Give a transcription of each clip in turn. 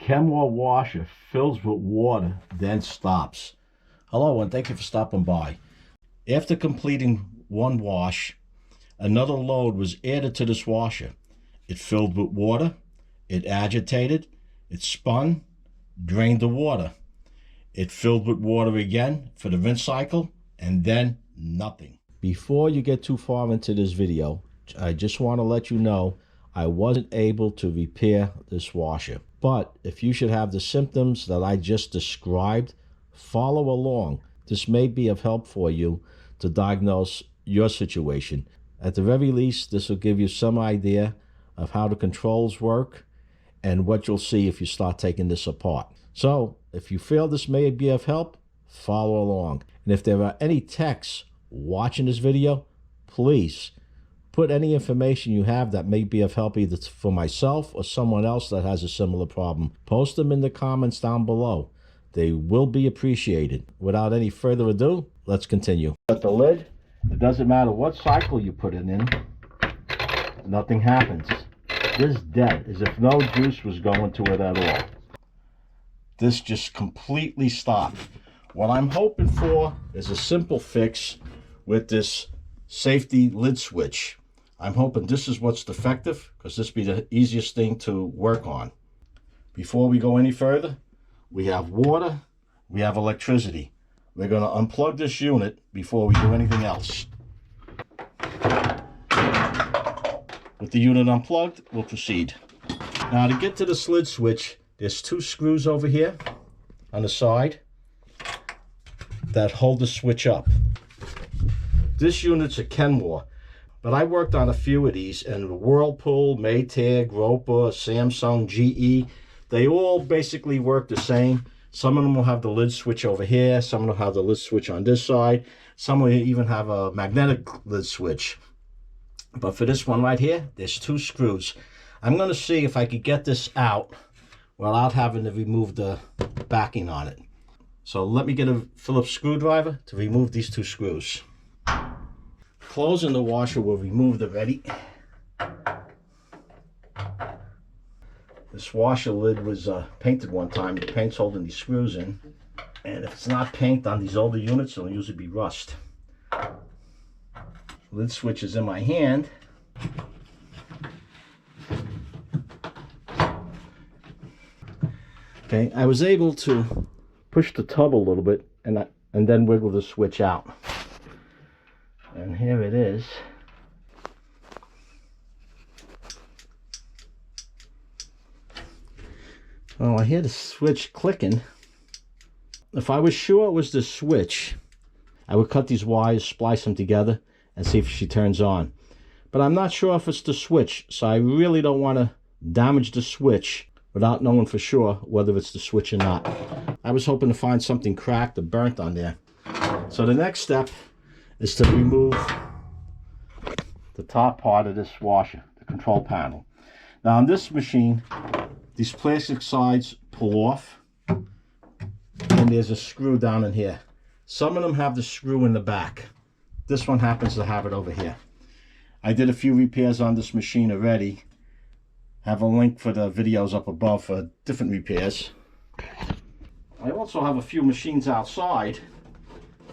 Kenmore washer fills with water, then stops. Hello, and thank you for stopping by. After completing one wash, another load was added to this washer. It filled with water, it agitated, it spun, drained the water. It filled with water again for the rinse cycle, and then nothing. Before you get too far into this video, I just want to let you know I wasn't able to repair this washer. But if you should have the symptoms that I just described, follow along. This may be of help for you to diagnose your situation. At the very least, this will give you some idea of how the controls work and what you'll see if you start taking this apart. So if you feel this may be of help, follow along. And if there are any techs watching this video, please put any information you have that may be of help either for myself or someone else that has a similar problem. Post them in the comments down below. They will be appreciated. Without any further ado, let's continue. At the lid, it doesn't matter what cycle you put it in, nothing happens. This is dead, as if no juice was going to it at all. This just completely stopped. What I'm hoping for is a simple fix with this safety lid switch. I'm hoping this is what's defective, because this will be the easiest thing to work on. Before we go any further, we have water, we have electricity. We're going to unplug this unit before we do anything else. With the unit unplugged, we'll proceed. Now, to get to the lid switch, there's two screws over here on the side that hold the switch up. This unit's a Kenmore, but I worked on a few of these, and Whirlpool, Maytag, Roper, Samsung, GE, they all basically work the same. Some of them will have the lid switch over here, some will have the lid switch on this side, some will even have a magnetic lid switch. But for this one right here, there's two screws. I'm going to see if I could get this out without having to remove the backing on it. So let me get a Phillips screwdriver to remove these two screws. Closing the washer will remove the ready. This washer lid was painted one time. The paint's holding these screws in. And if it's not paint on these older units, it'll usually be rust. Lid switch is in my hand. Okay, I was able to push the tub a little bit and then wiggle the switch out. And here it is. Oh, I hear the switch clicking. If I was sure it was the switch, I would cut these wires, splice them together, and see if she turns on. But I'm not sure if it's the switch, so I really don't want to damage the switch without knowing for sure whether it's the switch or not. I was hoping to find something cracked or burnt on there. So the next step is to remove the top part of this washer, the control panel. Now on this machine, these plastic sides pull off, and there's a screw down in here. Some of them have the screw in the back. This one happens to have it over here. I did a few repairs on this machine already. Have a link for the videos up above for different repairs. I also have a few machines outside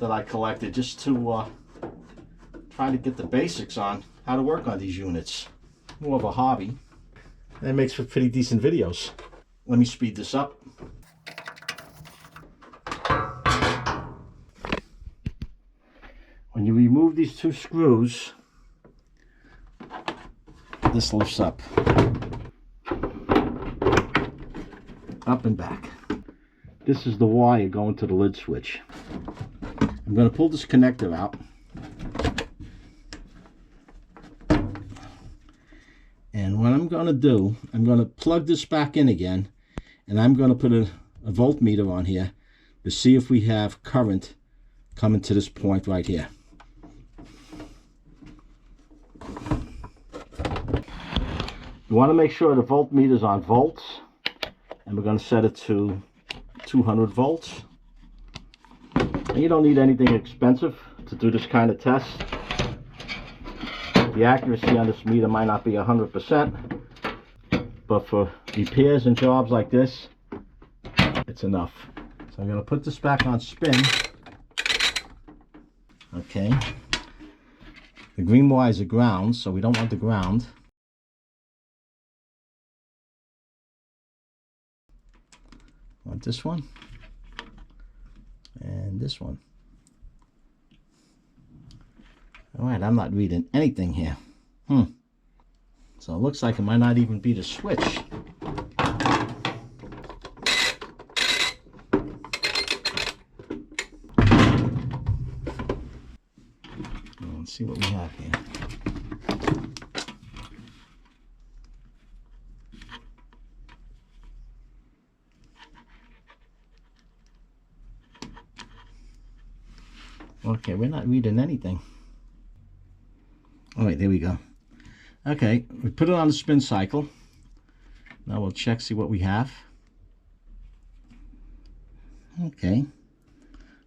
that I collected just to try to get the basics on how to work on these units. More of a hobby. And it makes for pretty decent videos. Let me speed this up. When you remove these two screws, this lifts up. Up and back. This is the wire going to the lid switch. I'm going to pull this connector out. And what I'm going to do, I'm going to plug this back in again, and I'm going to put a voltmeter on here to see if we have current coming to this point right here. You want to make sure the voltmeter is on volts, and we're going to set it to 200 volts. And you don't need anything expensive to do this kind of test. The accuracy on this meter might not be 100%, but for repairs and jobs like this, it's enough. So I'm going to put this back on spin. Okay. The green wires are ground, so we don't want the ground. Want this one and this one. All right, I'm not reading anything here. So it looks like it might not even be the switch. Let's see what we have here. Okay, we're not reading anything. All right, there we go. Okay, we put it on the spin cycle. Now we'll check, see what we have. Okay,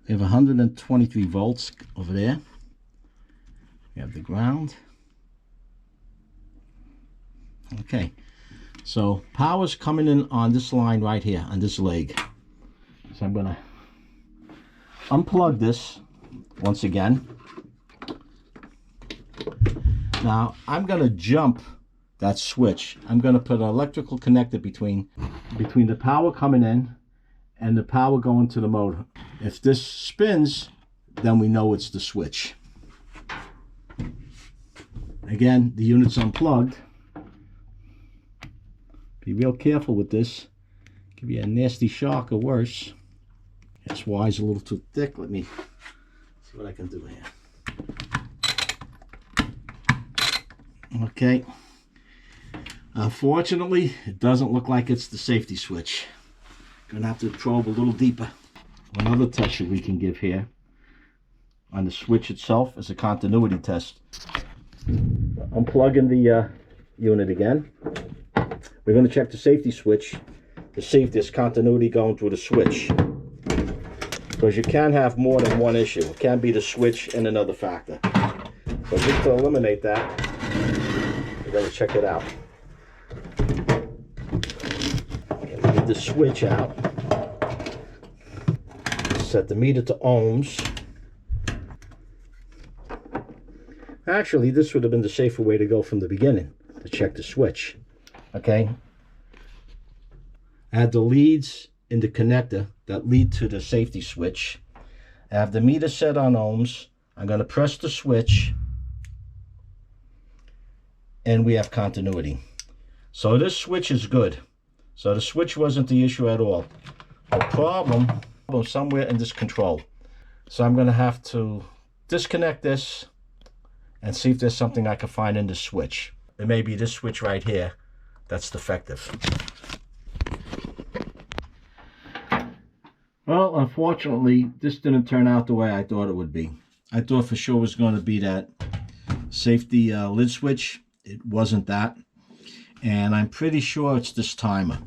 we have 123 volts over there. We have the ground. Okay, so power's coming in on this line right here, on this leg. So I'm gonna unplug this once again. Now I'm going to jump that switch. I'm going to put an electrical connector between the power coming in and the power going to the motor. If this spins, then we know it's the switch. Again, the unit's unplugged. Be real careful with this. Give you a nasty shock or worse. This wire's a little too thick. Let me see what I can do here. Okay, unfortunately it doesn't look like it's the safety switch. Gonna have to probe a little deeper. Another test we can give here on the switch itself is a continuity test. Unplugging the unit again. We're going to check the safety switch to see if there's continuity going through the switch, because you can have more than one issue. It can be the switch and another factor. So just to eliminate that, going to check it out. Get the switch out. Set the meter to ohms. Actually, this would have been the safer way to go from the beginning, to check the switch. Okay. Add the leads in the connector that lead to the safety switch. I have the meter set on ohms. I'm going to press the switch, and we have continuity. So this switch is good. So the switch wasn't the issue at all. The problem was somewhere in this control. So I'm going to have to disconnect this and see if there's something I can find in the switch. It may be this switch right here that's defective. Well, unfortunately, this didn't turn out the way I thought it would be. I thought for sure it was going to be that safety lid switch. It wasn't that, and I'm pretty sure it's this timer.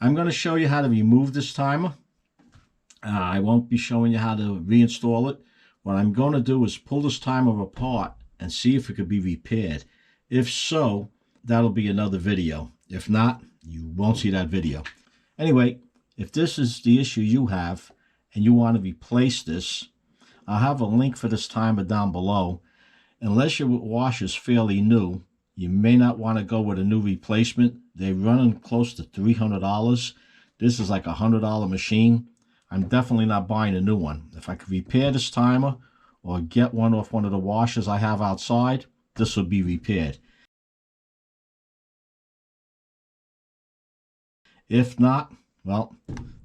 I'm going to show you how to remove this timer. I won't be showing you how to reinstall it. What I'm going to do is pull this timer apart and see if it could be repaired. If so, that'll be another video. If not, you won't see that video. Anyway, if this is the issue you have and you want to replace this, I'll have a link for this timer down below. Unless your washer's fairly new, you may not want to go with a new replacement. They're running close to $300. This is like a $100 machine. I'm definitely not buying a new one. If I could repair this timer or get one off one of the washers I have outside, this will be repaired. If not, well,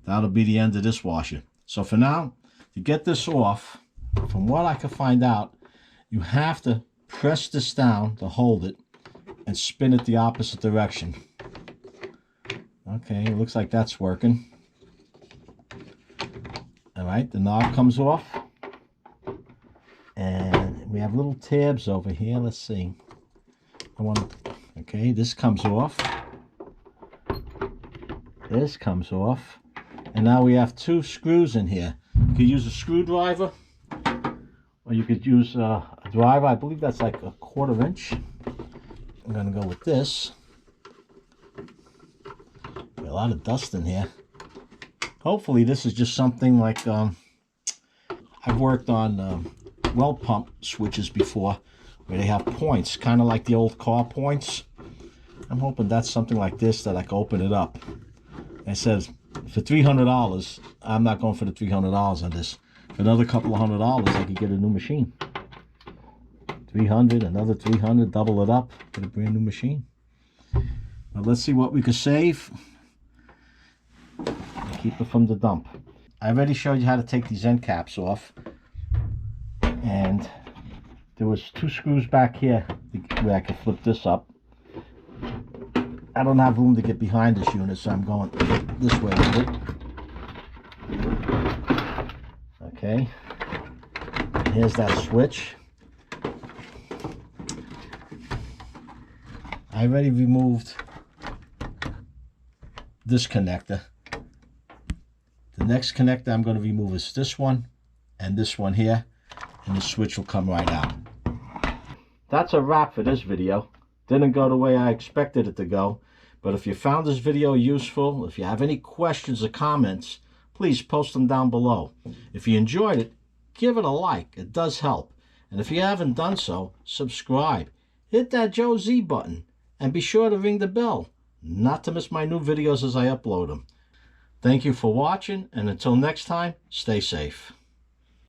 that'll be the end of this washer. So for now, to get this off, from what I can find out, you have to press this down to hold it and spin it the opposite direction. Okay, it looks like that's working. All right, the knob comes off. And we have little tabs over here. Let's see. Okay, this comes off. This comes off. And now we have two screws in here. You could use a screwdriver, or you could use a driver. I believe that's like a 1/4 inch. I'm going to go with this. A lot of dust in here. Hopefully this is just something like, I've worked on well pump switches before where they have points, kind of like the old car points. I'm hoping that's something like this that I can open it up. It says for $300, I'm not going for the $300 on this. For another couple of $100, I could get a new machine. 300, another 300, double it up, get a brand new machine. Now let's see what we could save. Keep it from the dump. I already showed you how to take these end caps off, and there was 2 screws back here where I could flip this up. I don't have room to get behind this unit, so I'm going this way with it. Okay, here's that switch. I already removed this connector. The next connector I'm going to remove is this one and this one here, and the switch will come right out. That's a wrap for this video. Didn't go the way I expected it to go, but if you found this video useful, if you have any questions or comments, please post them down below. If you enjoyed it, give it a like. It does help. And if you haven't done so, subscribe. Hit that Joe Z button and be sure to ring the bell, not to miss my new videos as I upload them. Thank you for watching, and until next time, stay safe.